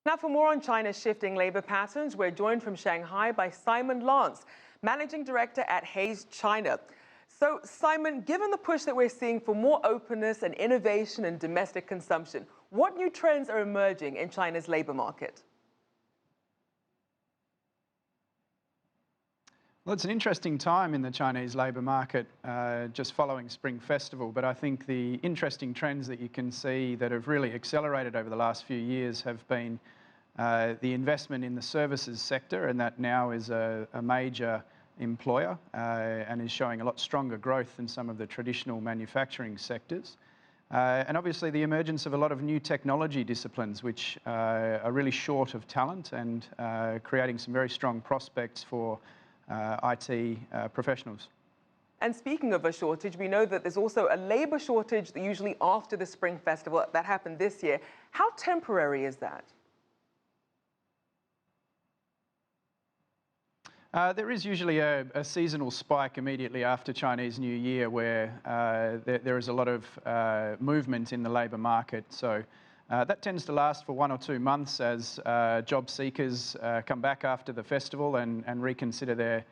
Now, for more on China's shifting labor patterns, we're joined from Shanghai by Simon Lance, Managing Director at Hayes China. So, Simon, given the push that we're seeing for more openness and innovation in domestic consumption, what new trends are emerging in China's labor market? Well, it's an interesting time in the Chinese labour market, just following Spring Festival, but I think the interesting trends that you can see that have really accelerated over the last few years have been the investment in the services sector, and that now is a major employer and is showing a lot stronger growth than some of the traditional manufacturing sectors. And obviously the emergence of a lot of new technology disciplines which are really short of talent and creating some very strong prospects for IT professionals. And speaking of a shortage, we know that there's also a labour shortage usually after the Spring Festival that happened this year. How temporary is that? There is usually a seasonal spike immediately after Chinese New Year where there is a lot of movement in the labour market. So that tends to last for 1 or 2 months as job seekers come back after the festival and reconsider their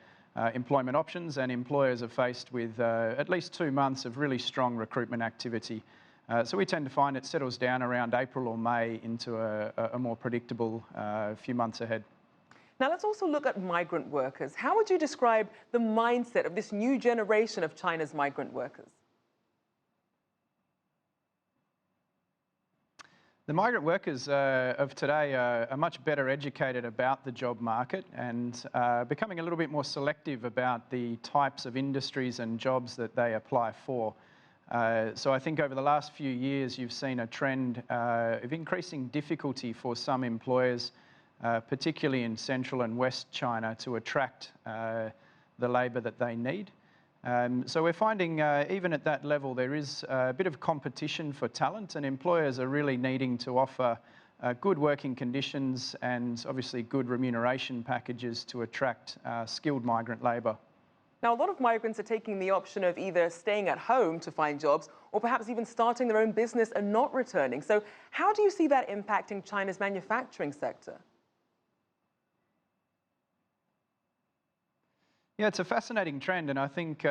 employment options, and employers are faced with at least 2 months of really strong recruitment activity. So we tend to find it settles down around April or May into a more predictable few months ahead. Now, let's also look at migrant workers. How would you describe the mindset of this new generation of China's migrant workers? The migrant workers of today are much better educated about the job market and becoming a little bit more selective about the types of industries and jobs that they apply for. So I think over the last few years you've seen a trend of increasing difficulty for some employers, particularly in central and west China, to attract the labour that they need. So we're finding even at that level there is a bit of competition for talent, and employers are really needing to offer good working conditions and obviously good remuneration packages to attract skilled migrant labour. Now, a lot of migrants are taking the option of either staying at home to find jobs or perhaps even starting their own business and not returning. So how do you see that impacting China's manufacturing sector? Yeah, it's a fascinating trend, and I think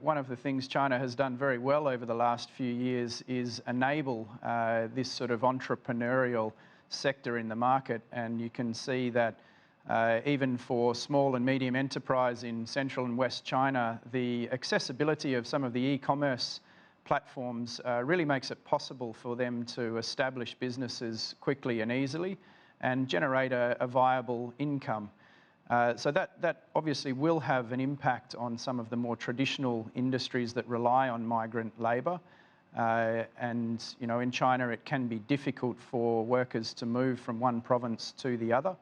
one of the things China has done very well over the last few years is enable this sort of entrepreneurial sector in the market. And you can see that even for small and medium enterprise in central and west China, the accessibility of some of the e-commerce platforms really makes it possible for them to establish businesses quickly and easily and generate a viable income. So that obviously will have an impact on some of the more traditional industries that rely on migrant labour. And, you know, in China it can be difficult for workers to move from one province to the other.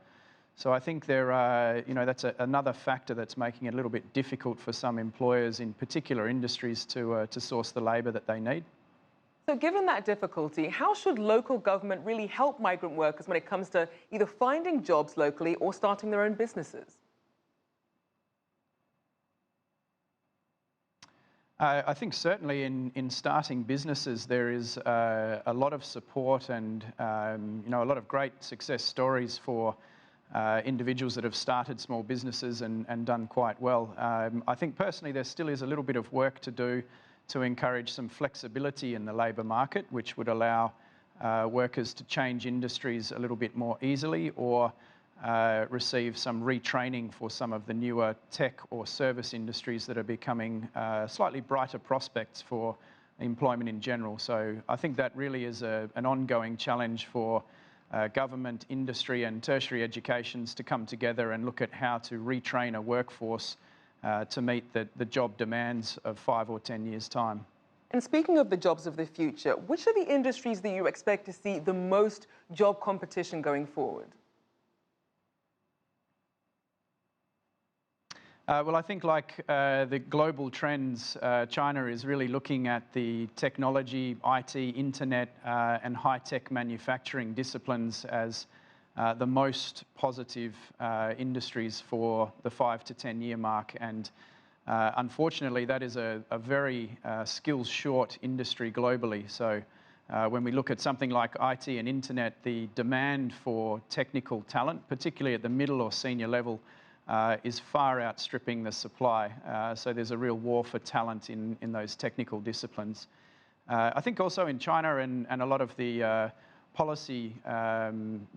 So I think that's another factor that's making it a little bit difficult for some employers in particular industries to source the labour that they need. So given that difficulty, how should local government really help migrant workers when it comes to either finding jobs locally or starting their own businesses? I think certainly in starting businesses there is a lot of support and a lot of great success stories for individuals that have started small businesses and done quite well. I think personally there still is a little bit of work to do to encourage some flexibility in the labour market, which would allow workers to change industries a little bit more easily or receive some retraining for some of the newer tech or service industries that are becoming slightly brighter prospects for employment in general. So I think that really is an ongoing challenge for government, industry and tertiary educations to come together and look at how to retrain a workforce to meet the job demands of 5 or 10 years' time. And speaking of the jobs of the future, which are the industries that you expect to see the most job competition going forward? Well, I think like the global trends, China is really looking at the technology, IT, internet and high-tech manufacturing disciplines as the most positive industries for the 5 to 10 year mark, and unfortunately that is a very skills short industry globally. So When we look at something like IT and internet, the demand for technical talent, particularly at the middle or senior level, is far outstripping the supply. So there's a real war for talent in those technical disciplines. I think also in China and a lot of the policy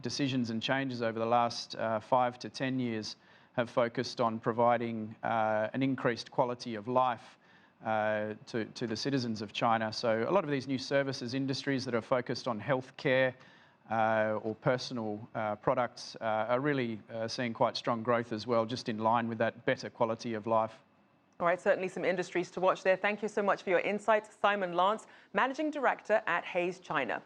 decisions and changes over the last 5 to 10 years have focused on providing an increased quality of life to the citizens of China. So a lot of these new services industries that are focused on healthcare or personal products are really seeing quite strong growth as well, just in line with that better quality of life. All right, certainly some industries to watch there. Thank you so much for your insights, Simon Lance, Managing Director at Hays China.